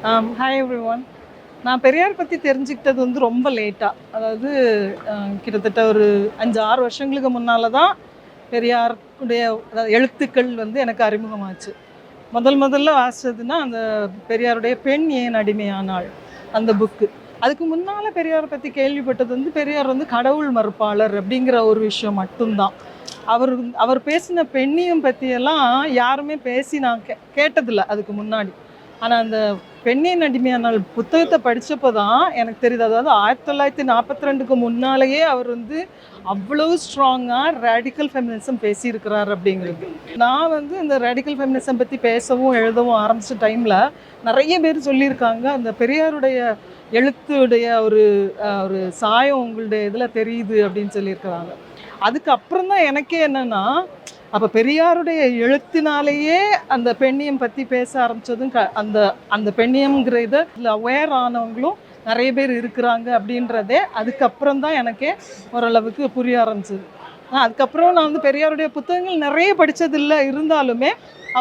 Hi every one. நான் பெரியார் பற்றி தெரிஞ்சுக்கிட்டது வந்து ரொம்ப லேட்டாக, அதாவது கிட்டத்தட்ட ஒரு 5-6 வருஷங்களுக்கு முன்னால் தான் பெரியாருடைய எழுத்துக்கள் வந்து எனக்கு அறிமுகமாச்சு. முதல்ல வாசிச்சதுன்னா அந்த பெரியாருடைய பெண் ஏன் அடிமையானாள் அந்த புக்கு. அதுக்கு முன்னால் பெரியாரை பற்றி கேள்விப்பட்டது வந்து பெரியார் வந்து கடவுள் மறுப்பாளர் அப்படிங்கிற ஒரு விஷயம் மட்டும்தான். அவர் அவர் பேசின பெண்ணியம் பற்றியெல்லாம் யாருமே பேசி நான் கேட்டதில்லை அதுக்கு முன்னாடி. ஆனால் அந்த பெண்ணின் அடிமையானால் புத்தகத்தை படித்தப்போ தான் எனக்கு தெரியுது. அதாவது 1942க்கு முன்னாலேயே அவர் வந்து அவ்வளவு ஸ்ட்ராங்காக ரேடிக்கல் ஃபெமினிசம் பேசியிருக்கிறார் அப்படிங்கிறது. நான் வந்து இந்த ரேடிக்கல் ஃபெமினிசம் பற்றி பேசவும் எழுதவும் ஆரம்பித்த டைமில் நிறைய பேர் சொல்லியிருக்காங்க, அந்த பெரியாருடைய எழுத்துடைய ஒரு ஒரு சாயம் உங்களுடைய இதில் தெரியுது அப்படின்னு சொல்லியிருக்கிறாங்க. அதுக்கப்புறம் தான் எனக்கே என்னென்னா, அப்போ பெரியாருடைய எழுத்தினாலேயே அந்த பெண்ணியம் பற்றி பேச ஆரம்பித்ததும் அந்த அந்த பெண்ணியம்ங்கிற இதை அவேர் ஆனவங்களும் நிறைய பேர் இருக்கிறாங்க அப்படின்றதே அதுக்கப்புறம் தான் எனக்கே ஓரளவுக்கு புரிய ஆரம்பிச்சது. அதுக்கப்புறம் நான் வந்து பெரியாருடைய புத்தகங்கள் நிறைய படித்ததில்லை, இருந்தாலுமே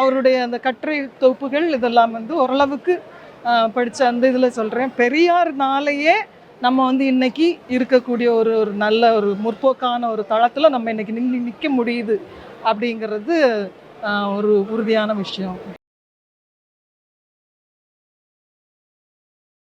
அவருடைய அந்த கட்டுரை தொகுப்புகள் இதெல்லாம் வந்து ஓரளவுக்கு படித்த அந்த இதில் சொல்கிறேன். பெரியார்னாலேயே நம்ம வந்து இன்னைக்கு இருக்கக்கூடிய ஒரு ஒரு நல்ல ஒரு முற்போக்கான ஒரு தளத்தில் நம்ம இன்னைக்கு நிற்க முடியுது அப்படிங்கிறது ஒரு உறுதியான விஷயம்.